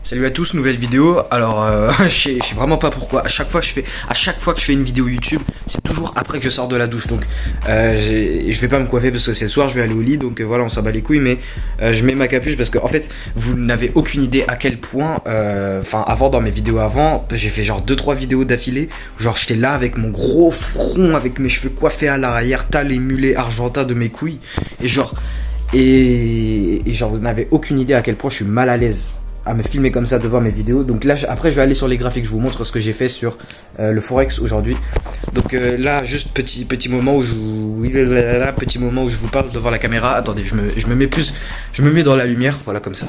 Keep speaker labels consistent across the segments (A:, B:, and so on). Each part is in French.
A: Salut à tous, nouvelle vidéo. Alors je sais vraiment pas pourquoi. À chaque fois que je fais une vidéo YouTube, c'est toujours après que je sors de la douche. Donc je vais pas me coiffer parce que c'est le soir, je vais aller au lit. Donc voilà, on s'en bat les couilles. Mais je mets ma capuche parce que en fait, vous n'avez aucune idée à quel point. Enfin, avant dans mes vidéos avant, j'ai fait genre 2-3 vidéos d'affilée. Genre j'étais là avec mon gros front, avec mes cheveux coiffés à l'arrière, tal émulé argentin de mes couilles. Et genre vous n'avez aucune idée à quel point je suis mal à l'aise à me filmer comme ça devant mes vidéos. Donc là après je vais aller sur les graphiques, je vous montre ce que j'ai fait sur le Forex aujourd'hui. Donc là juste petit moment où je vous parle devant la caméra. Attendez, je me mets dans la lumière, voilà, comme ça.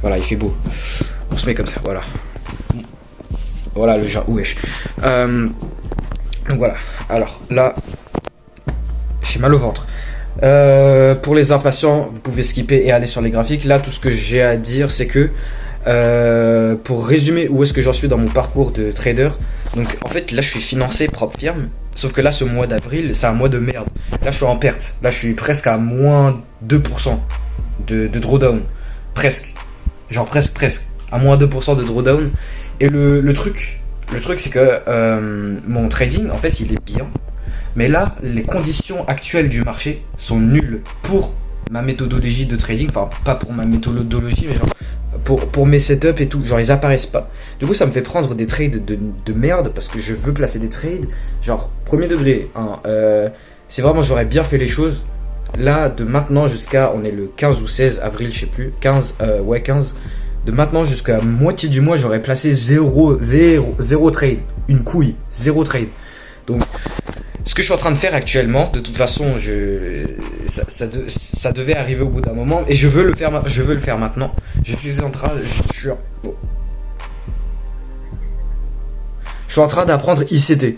A: Voilà, il fait beau. On se met comme ça, voilà le genre wesh. Donc voilà. Alors là j'ai mal au ventre. Pour les impatients, vous pouvez skipper et aller sur les graphiques. Là, tout ce que j'ai à dire, c'est que pour résumer où est-ce que j'en suis dans mon parcours de trader. Donc en fait là je suis financé propre firme. Sauf que là ce mois d'avril c'est un mois de merde. Là je suis en perte. Là je suis presque à moins 2% de drawdown. Presque. Genre presque. À moins 2% de drawdown. Et le truc c'est que mon trading en fait il est bien. Mais là, les conditions actuelles du marché sont nulles pour ma méthodologie de trading. Enfin, pas pour ma méthodologie, mais genre pour mes setups et tout. Genre, ils apparaissent pas. Du coup, ça me fait prendre des trades de merde parce que je veux placer des trades. Genre, premier degré. Hein, c'est vraiment, j'aurais bien fait les choses. Là, de maintenant jusqu'à, on est le 15 ou 16 avril, je sais plus. 15. De maintenant jusqu'à moitié du mois, j'aurais placé 0 trade. Une couille. 0 trade. Donc, ce que je suis en train de faire actuellement, de toute façon, ça devait arriver au bout d'un moment et je veux le faire maintenant. Je suis en train d'apprendre ICT.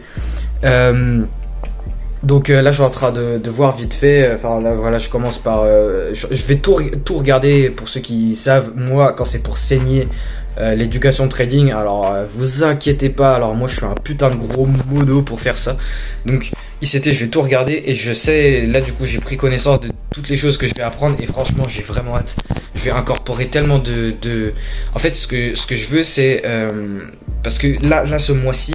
A: Donc là, je suis en train de voir vite fait. Enfin là, voilà, je commence par. Je vais tout regarder pour ceux qui savent. Moi, quand c'est pour saigner l'éducation de trading, alors vous inquiétez pas. Alors moi, je suis un putain de gros modo pour faire ça. Donc ICT, je vais tout regarder et je sais. Là, du coup, j'ai pris connaissance de toutes les choses que je vais apprendre et franchement, j'ai vraiment hâte. Je vais incorporer tellement de. En fait, ce que je veux, c'est parce que là, ce mois-ci.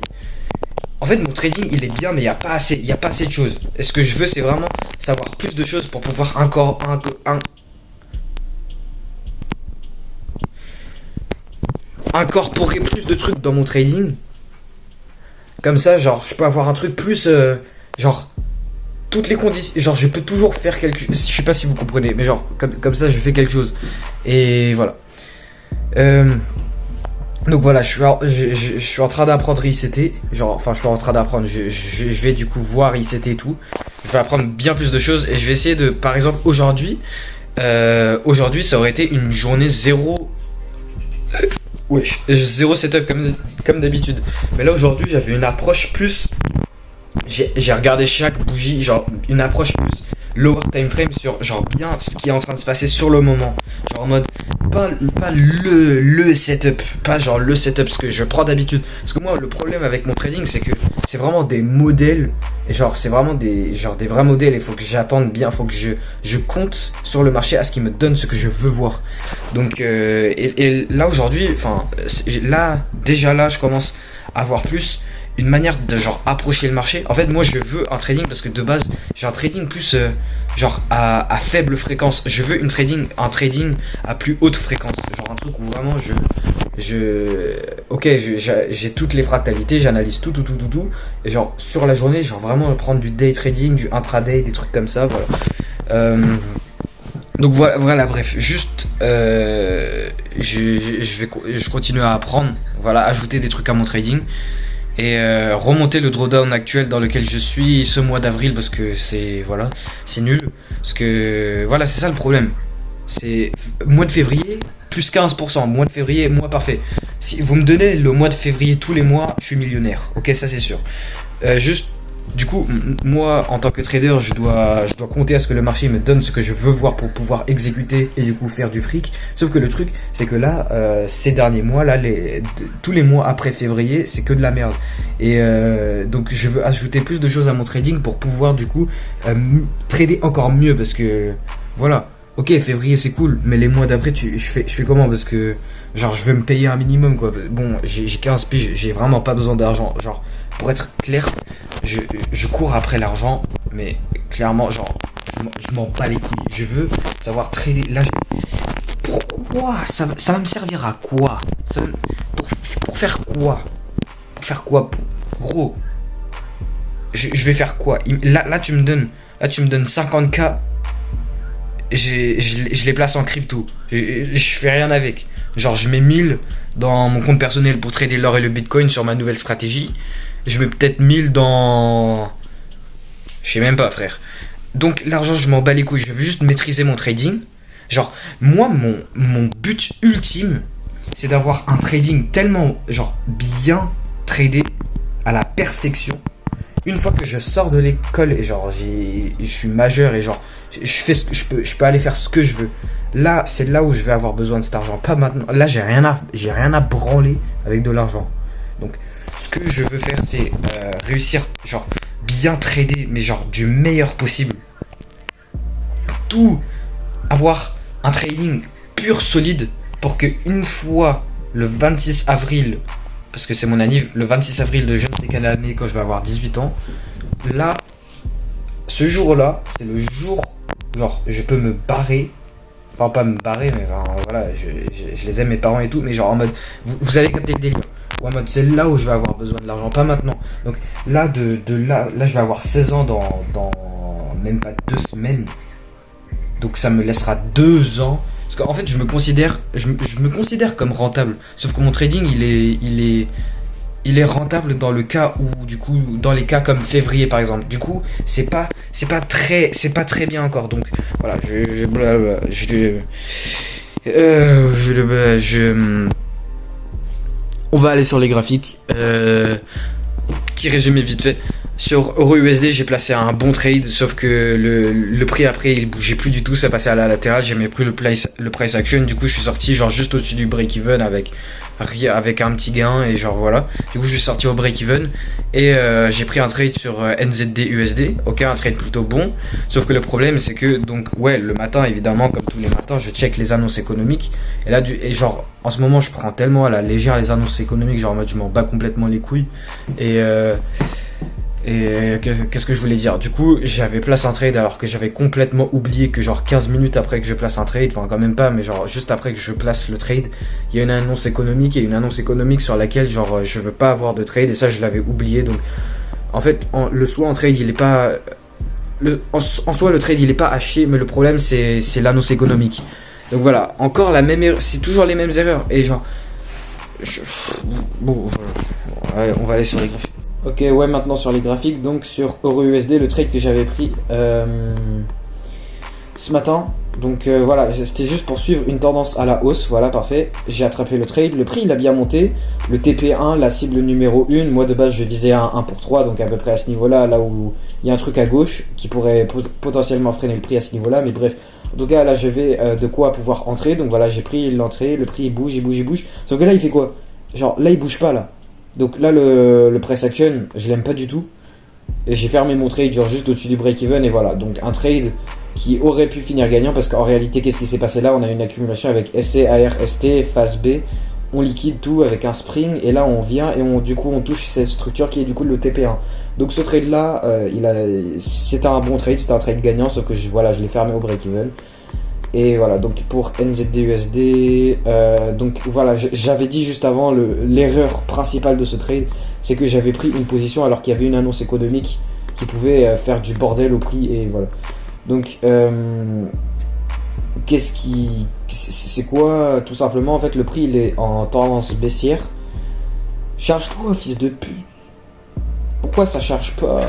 A: En fait, mon trading, il est bien, mais il n'y a pas assez de choses. Et ce que je veux, c'est vraiment savoir plus de choses pour pouvoir incorporer plus de trucs dans mon trading. Comme ça, genre, je peux avoir un truc plus, genre, toutes les conditions, genre, je peux toujours faire quelque chose. Je sais pas si vous comprenez, mais genre, comme ça, je fais quelque chose. Et voilà. Donc voilà, je suis en train d'apprendre ICT. Genre, enfin, je suis en train d'apprendre. Je vais du coup voir ICT et tout. Je vais apprendre bien plus de choses et je vais essayer de, par exemple, aujourd'hui, ça aurait été une journée zéro. Wesh, zéro setup comme d'habitude. Mais là aujourd'hui, j'avais une approche plus. J'ai regardé chaque bougie, genre une approche plus lower time frame sur genre bien ce qui est en train de se passer sur le moment. Genre en mode pas le setup, pas genre le setup ce que je prends d'habitude. Parce que moi le problème avec mon trading c'est que c'est vraiment des modèles et genre c'est vraiment des vrais modèles. Il faut que j'attende bien, il faut que je compte sur le marché à ce qu'il me donne ce que je veux voir. Donc et là aujourd'hui, enfin là déjà là je commence à voir plus une manière de genre approcher le marché. En fait moi je veux un trading parce que de base j'ai un trading plus genre à faible fréquence. Je veux un trading à plus haute fréquence. Genre un truc où vraiment j'ai toutes les fractalités, j'analyse tout. Et genre sur la journée, genre vraiment prendre du day trading, du intraday, des trucs comme ça, voilà. Donc voilà, bref, juste je continue à apprendre, voilà, ajouter des trucs à mon trading. Et remonter le drawdown actuel dans lequel je suis ce mois d'avril parce que c'est nul. Parce que voilà, c'est ça le problème. C'est mois de février plus 15%. Mois de février, mois parfait. Si vous me donnez le mois de février tous les mois, je suis millionnaire. Ok, ça c'est sûr. Juste, du coup, moi en tant que trader, je dois compter à ce que le marché me donne ce que je veux voir pour pouvoir exécuter et du coup faire du fric. Sauf que le truc, c'est que là, ces derniers mois, là, tous les mois après février, c'est que de la merde. Et donc je veux ajouter plus de choses à mon trading pour pouvoir du coup trader encore mieux parce que voilà. Ok, février c'est cool, mais les mois d'après, je fais comment? Parce que Genre, je veux me payer un minimum, quoi. Bon, j'ai 15 piges, j'ai vraiment pas besoin d'argent. Genre, pour être clair, je cours après l'argent, mais clairement, genre, je m'en bats les couilles. Je veux savoir trader. Là, pourquoi ça va me servir à quoi ça va, pour faire quoi? Pour faire quoi? Gros, je vais faire quoi? Là, tu me donnes 50K. Je les place en crypto. Je fais rien avec. Genre, je mets 1000 dans mon compte personnel pour trader l'or et le bitcoin sur ma nouvelle stratégie. Je mets peut-être 1000 dans... Je sais même pas, frère. Donc, l'argent, je m'en bats les couilles. Je veux juste maîtriser mon trading. Genre, moi, mon but ultime, c'est d'avoir un trading tellement, genre, bien tradé à la perfection. Une fois que je sors de l'école et genre, je suis majeur et genre, je peux aller faire ce que je veux. Là, c'est là où je vais avoir besoin de cet argent. Pas maintenant. Là, j'ai rien à branler avec de l'argent. Donc, ce que je veux faire, c'est réussir, genre, bien trader, mais genre, du meilleur possible. Tout avoir un trading pur, solide, pour que une fois le 26 avril, parce que c'est mon anniv, le 26 avril de je ne sais quelle année, quand je vais avoir 18 ans, là, ce jour-là, c'est le jour, genre, je peux me barrer. Enfin, pas me barrer, mais enfin, voilà, je les aime, mes parents et tout, mais genre en mode, vous avez capté le délire. Ou en mode, c'est là où je vais avoir besoin de l'argent, pas maintenant. Donc là, là, je vais avoir 16 ans dans même pas 2 semaines. Donc ça me laissera 2 ans. Parce qu'en fait, je me considère comme rentable. Sauf que mon trading, il est rentable dans le cas où, du coup, dans les cas comme février par exemple. Du coup, c'est pas très bien encore. Donc voilà, on va aller sur les graphiques. Petit résumé vite fait. Sur EURUSD, j'ai placé un bon trade, sauf que le prix après, il bougeait plus du tout, ça passait à la latérale, j'ai même pris le price action, du coup je suis sorti genre juste au-dessus du break-even avec un petit gain et genre voilà. Du coup je suis sorti au break-even et j'ai pris un trade sur NZD USD, ok, un trade plutôt bon, sauf que le problème c'est que donc ouais, le matin évidemment comme tous les matins, je check les annonces économiques et là et genre en ce moment je prends tellement à la légère les annonces économiques, genre en mode je m'en bats complètement les couilles et qu'est-ce que je voulais dire? Du coup, j'avais placé un trade alors que j'avais complètement oublié que genre 15 minutes après que je place un trade, enfin quand même pas, mais genre juste après que je place le trade, il y a une annonce économique et une annonce économique sur laquelle genre je veux pas avoir de trade et ça je l'avais oublié. Donc en fait, le soit en trade il est pas... en soi le trade il est pas à chier, mais le problème c'est l'annonce économique. Donc voilà, encore la même erreur, c'est toujours les mêmes erreurs et genre... Bon, ouais, on va aller sur les graphiques. Ok, ouais, maintenant sur les graphiques, donc sur EURUSD, le trade que j'avais pris ce matin. Donc voilà, c'était juste pour suivre une tendance à la hausse, voilà, parfait. J'ai attrapé le trade, le prix il a bien monté. Le TP1, la cible numéro 1, moi de base je visais un 1 pour 3, donc à peu près à ce niveau-là, là où il y a un truc à gauche qui pourrait potentiellement freiner le prix à ce niveau-là, mais bref. En tout cas, là je vais de quoi pouvoir entrer, donc voilà, j'ai pris l'entrée, le prix il bouge. Sauf que là il fait quoi? Genre là il bouge pas là. Donc là le price action je l'aime pas du tout et j'ai fermé mon trade genre juste au-dessus du break-even et voilà, donc un trade qui aurait pu finir gagnant parce qu'en réalité qu'est-ce qui s'est passé là? On a une accumulation avec SC, AR, ST, phase B, on liquide tout avec un spring et là on vient et du coup on touche cette structure qui est du coup le TP1. Donc ce trade là c'était un bon trade, c'était un trade gagnant, sauf que voilà, je l'ai fermé au break-even. Et voilà, donc pour NZD-USD, donc voilà, j'avais dit juste avant, l'erreur principale de ce trade, c'est que j'avais pris une position alors qu'il y avait une annonce économique qui pouvait faire du bordel au prix, et voilà. Donc, c'est quoi? Tout simplement, en fait, le prix, il est en tendance baissière. Charge-toi, fils de pute. Pourquoi ça charge pas?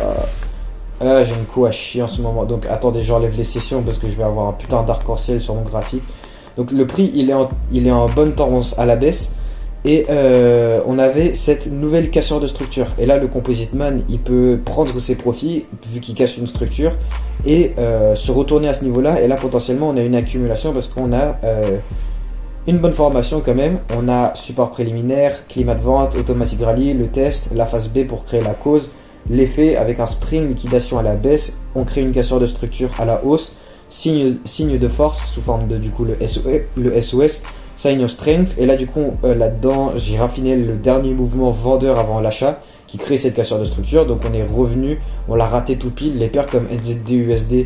A: J'ai une coup à chier en ce moment. Donc attendez, j'enlève les sessions parce que je vais avoir un putain d'arc-en-ciel sur mon graphique. Donc le prix il est en bonne tendance à la baisse. Et on avait cette nouvelle cassure de structure. Et là le Composite Man il peut prendre ses profits vu qu'il casse une structure et se retourner à ce niveau là. Et là potentiellement on a une accumulation parce qu'on a une bonne formation quand même. On a support préliminaire, climat de vente, automatic rally, le test, la phase B pour créer la cause. L'effet avec un spring, liquidation à la baisse, on crée une cassure de structure à la hausse, signe de force sous forme de du coup le SOS, Sign of Strength. Et là, du coup, là-dedans, j'ai raffiné le dernier mouvement vendeur avant l'achat qui crée cette cassure de structure. Donc, on est revenu, on l'a raté tout pile. Les paires comme NZD, USD,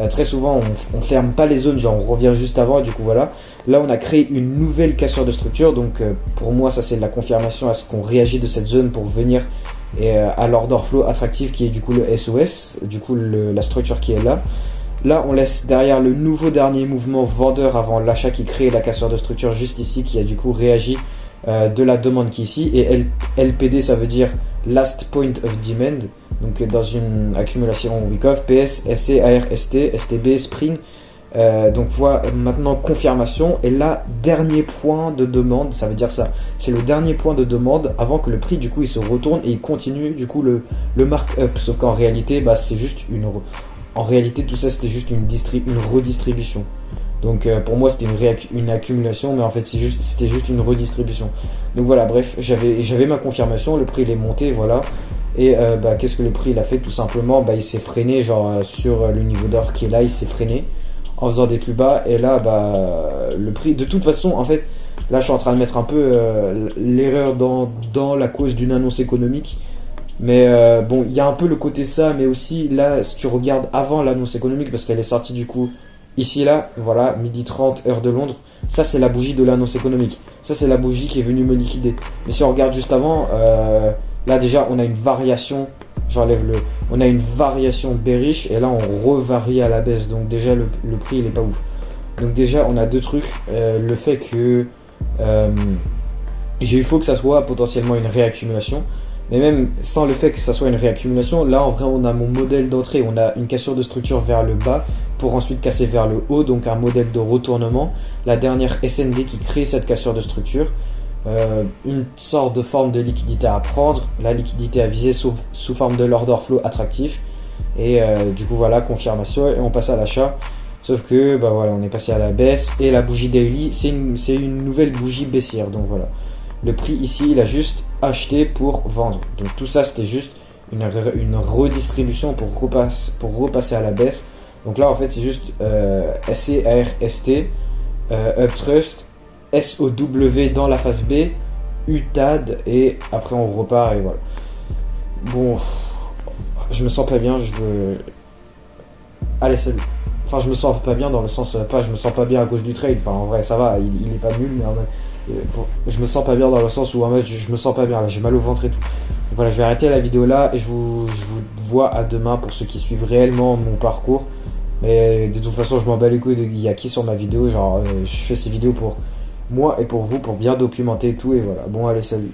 A: très souvent, on ferme pas les zones, genre on revient juste avant. Et du coup, voilà. Là, on a créé une nouvelle cassure de structure. Donc, pour moi, ça, c'est la confirmation à ce qu'on réagit de cette zone pour venir et à l'order flow attractif qui est du coup le SOS, du coup la structure qui est là. Là, on laisse derrière le nouveau dernier mouvement vendeur avant l'achat qui crée la cassure de structure juste ici, qui a du coup réagi de la demande qui est ici. Et LPD, ça veut dire Last Point of Demand. Donc dans une accumulation week-off, PS, SC, AR, ST, STB, Spring. Donc voilà, maintenant confirmation. Et là, dernier point de demande, ça veut dire ça. C'est le dernier point de demande avant que le prix du coup il se retourne et il continue du coup le mark-up. Sauf qu'en réalité, bah, c'est juste en réalité, tout ça c'était juste une redistribution. Donc pour moi c'était une accumulation, mais en fait c'était juste une redistribution. Donc voilà, bref, j'avais ma confirmation, le prix il est monté, voilà. Et bah, qu'est-ce que le prix il a fait? Tout simplement, bah, il s'est freiné, genre sur le niveau d'offre qui est là, il s'est freiné en faisant des plus bas. Et là, bah, le prix, de toute façon, en fait, là je suis en train de mettre un peu l'erreur dans la cause d'une annonce économique. Mais bon, il y a un peu le côté ça, mais aussi là, si tu regardes avant l'annonce économique, parce qu'elle est sortie du coup ici, là, voilà, midi 30, heure de Londres, ça c'est la bougie de l'annonce économique. Ça c'est la bougie qui est venue me liquider. Mais si on regarde juste avant, là déjà on a une variation, on a une variation bearish et là on revarie à la baisse. Donc déjà le prix il est pas ouf. Donc déjà on a deux trucs. Le fait que il faut que ça soit potentiellement une réaccumulation. Mais même sans le fait que ça soit une réaccumulation, là en vrai on a mon modèle d'entrée, on a une cassure de structure vers le bas pour ensuite casser vers le haut, donc un modèle de retournement. La dernière SND qui crée cette cassure de structure, une sorte de forme de liquidité à prendre, la liquidité à viser sous forme de l'order flow attractif. Et du coup voilà, confirmation et on passe à l'achat. Sauf que bah voilà, on est passé à la baisse et la bougie daily c'est une nouvelle bougie baissière, donc voilà. Le prix ici, il a juste acheté pour vendre. Donc tout ça, c'était juste une redistribution pour repasser à la baisse. Donc là, en fait, c'est juste SC, AR, ST, Uptrust, SOW dans la phase B, UTAD, et après on repart et voilà. Bon, je me sens pas bien, allez, salut. Enfin, je me sens pas bien dans le sens, pas je me sens pas bien à cause du trade. Enfin, en vrai, ça va, il est pas nul, mais en vrai, je me sens pas bien dans le sens où en fait, je me sens pas bien là, j'ai mal au ventre et tout. Donc voilà, je vais arrêter la vidéo là et je vous vois à demain pour ceux qui suivent réellement mon parcours. Mais de toute façon, je m'en bats les couilles il y a qui sur ma vidéo, genre je fais ces vidéos pour moi et pour vous, pour bien documenter tout et voilà. Bon, allez, salut.